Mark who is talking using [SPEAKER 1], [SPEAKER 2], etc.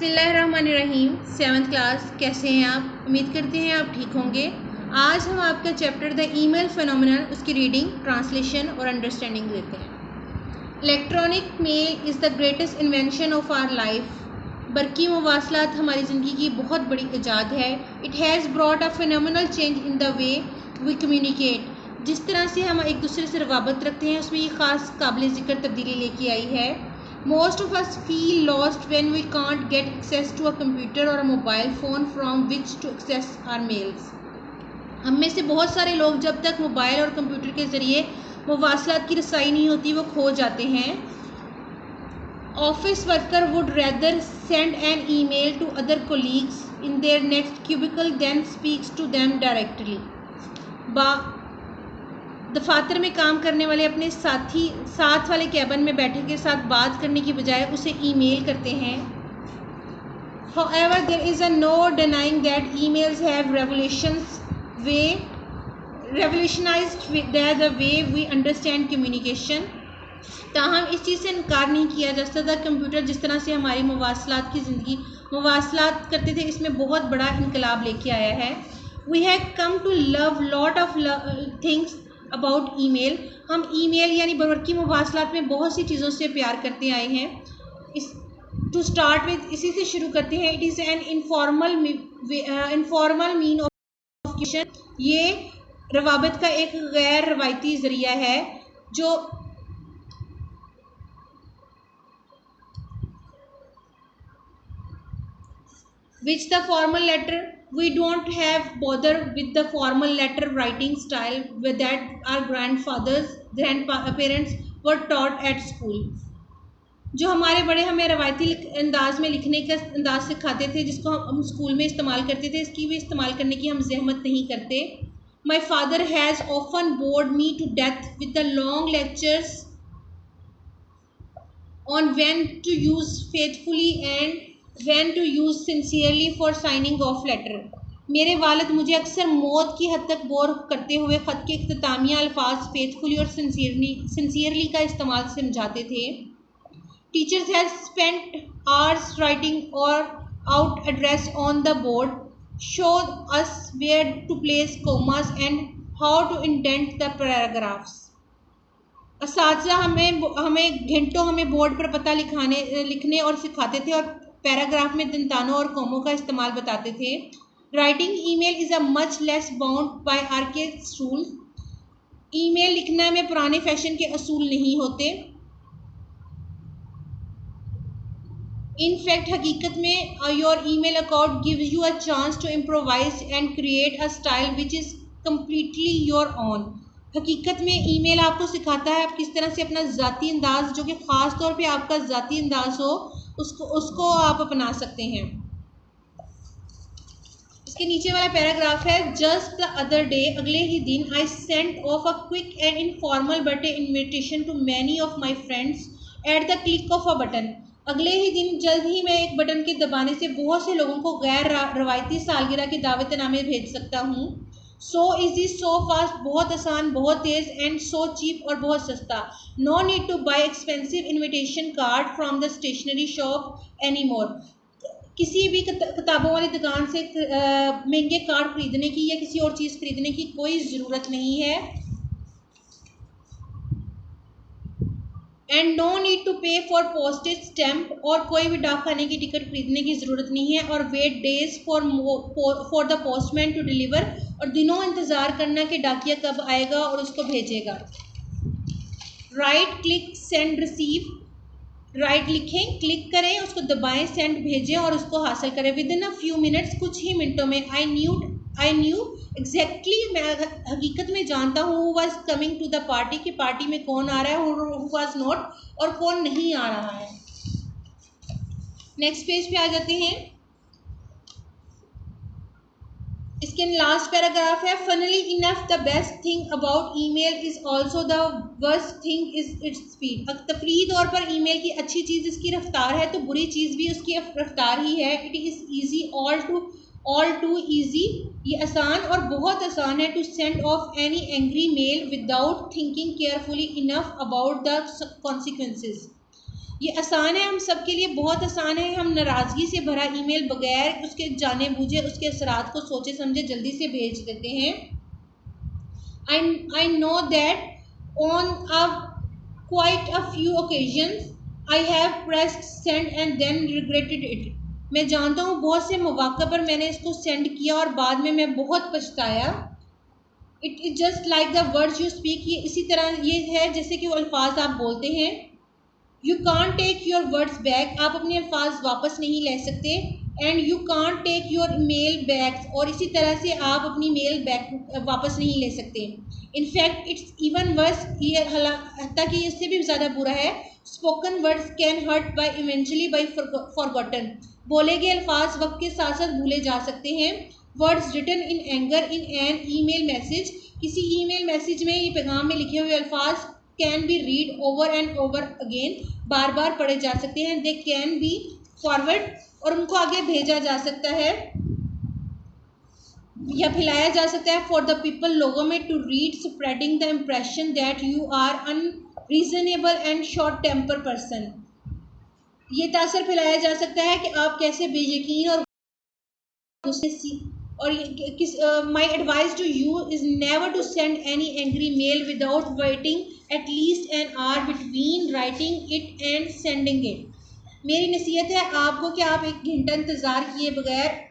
[SPEAKER 1] बिस्मिल्लाहिर्रहमानिर्रहीम। 7th class, कैसे हैं आप? उम्मीद करते हैं आप ठीक होंगे। आज हम आपका चैप्टर द ईमेल फिनोमेनन, उसकी रीडिंग, ट्रांसलेशन और अंडरस्टैंडिंग लेते हैं। Electronic mail is the greatest invention of our life. बरकी मवासलात हमारी ज़िंदगी की बहुत बड़ी ईजाद है। It has brought a phenomenal change in the way we communicate. जिस तरह से हम एक दूसरे से रवाबत रखते हैं, उसमें ये ख़ास काबिल ज़िक्र तब्दीली लेके आई है। Most of us feel lost when we can't get access to a computer or a mobile phone from which to access our mails. हम में से बहुत सारे लोग जब तक मोबाइल और कंप्यूटर के ज़रिए मवासलात की रसाई नहीं होती, वो खो जाते हैं। Office worker would rather send an email to other colleagues in their next cubicle than speaks to them directly. दफातर में काम करने वाले अपने साथ वाले कैबिन में बैठे के साथ बात करने की बजाय उसे ईमेल करते हैं। However, there is no denying that emails have revolutionized the way we understand communication. ताहम इस चीज़ से इनकार नहीं किया जा सकता, कंप्यूटर जिस तरह से हमारी मवासलात की ज़िंदगी मवासलात करते थे, इसमें बहुत बड़ा इनकलाब लेके आया है। We have come to love lot of things about email. हम ईमेल यानी बरकी मवासलात में बहुत सी चीज़ों से प्यार करते आए हैं। टू स्टार्ट विद, इसी से शुरू करते हैं। It is an informal mean of communication. ये रवाबत का एक गैर रवायती ज़रिया है जो which the formal letter, we don't have bother with the formal letter writing style that our grandparents were taught at school. जो हमारे बड़े हमें रवायती अंदाज में लिखने का अंदाज सिखाते थे, जिसको हम स्कूल में इस्तेमाल करते थे, इसकी भी इस्तेमाल करने की हम जहमत नहीं करते। My father has often bored me to death with the long lectures on when to use faithfully and when to use sincerely for signing off letter. मेरे वालिद मुझे अक्सर मौत की हद तक बोर करते हुए ख़त के इख्तितामिया अल्फाज फेथफुली और सिंसियरली का इस्तेमाल समझाते थे। Teachers have spent hours writing or out address on the board, showed us where to place commas and how to indent the paragraphs. असातिज़ा हमें घंटों हमें बोर्ड पर पता लिखने और सिखाते थे, और पैराग्राफ में दंतानों और कोमों का इस्तेमाल बताते थे। Writing email is a much less bound by arcade rules. Email लिखना में पुराने फैशन के असूल नहीं होते। इन फैक्ट, हकीकत में your email account gives you a chance to improvise and create a style which is completely your own. हकीकत में ईमेल आपको सिखाता है आप किस तरह से अपना ज़ाती अंदाज़, जो कि ख़ास तौर पे आपका ज़ाती अंदाज़ हो, उसको आप अपना सकते हैं। इसके नीचे वाला पैराग्राफ है, जस्ट द अदर डे, अगले ही दिन, I sent off a quick and informal birthday invitation to many of my friends at the click of a button. अगले ही दिन, जल्द ही मैं एक बटन के दबाने से बहुत से लोगों को गैर रवायती सालगिरह के दावतनामे भेज सकता हूँ। सो इजी, सो फास्ट, बहुत आसान, बहुत तेज़, एंड सो चीप, और बहुत सस्ता। No need to buy expensive invitation card from the stationery shop any more. किसी भी किताबों वाली दुकान से महंगे कार्ड खरीदने की या किसी और चीज़ खरीदने की कोई ज़रूरत नहीं है। एंड नो नीड टू पे फॉर पोस्टेज स्टैम्प, और कोई भी डाक खाने की टिकट खरीदने की ज़रूरत नहीं है। और wait days for the postman to deliver, और दिनों इंतज़ार करना कि डाकिया कब आएगा और उसको भेजेगा। Right, click, send, receive. Right लिखें, क्लिक करें, उसको दबाएं, सेंड भेजें और उसको हासिल करें। With in a few minutes, कुछ ही मिनटों में। आई न्यू एग्जैक्टली, मैं हकीकत में जानता हूँ, who was coming to the party, कि पार्टी में कौन आ रहा है, हु वाज नॉट, और कौन नहीं आ रहा है। नेक्स्ट पेज पे आ जाते हैं। इसके लास्ट पैराग्राफ है, funnily enough the best thing about email is also the worst thing is its speed. तफरीह तौर पर ईमेल की अच्छी चीज़ इसकी रफ्तार है, तो बुरी चीज़ भी उसकी रफ्तार ही है। It is easy, all too easy, ये आसान और बहुत आसान है। To send off any angry mail without thinking carefully enough about the consequences. ये आसान है, हम सब के लिए बहुत आसान है। हम नाराज़गी से भरा ईमेल बगैर उसके जाने बूझे उसके असरात को सोचे समझे जल्दी से भेज देते हैं। I know that on quite a few occasions I have pressed send and then regretted it. मैं जानता हूँ बहुत से मौक़ा पर मैंने इसको सेंड किया और बाद में मैं बहुत पछताया। It is just like the words you speak. ये इसी तरह ये है जैसे कि वो अल्फाज आप बोलते हैं। You can't take your words back. आप अपने अल्फाज वापस नहीं ले सकते। And you can't take your mail back. और इसी तरह से आप अपनी मेल बैक वापस नहीं ले सकते। In fact, it's even worse. ये हत्ता कि इससे भी ज़्यादा बुरा है। Spoken words can hurt by eventually by forgotten. बोले गए अल्फाज वक्त के साथ साथ भूले जा सकते हैं। Words written in anger in an email message. किसी ईमेल मैसेज में ये पैगाम में लिखे हुए अल्फाज can be read over and over again, बार बार पढ़े जा सकते हैं। दे कैन बी फॉरवर्ड, और उनको आगे भेजा जा सकता है या फैलाया जा सकता है। फॉर द पीपल लोगों में to read, spreading the impression that you are unreasonable and short temper person. ये तासर फैलाया जा सकता है कि आप कैसे बेयकीन और my advice to you is never to send any angry mail without waiting at least an hour between writing it and sending it. मेरी नसीहत है आपको कि आप 1 घंटा इंतज़ार किए बगैर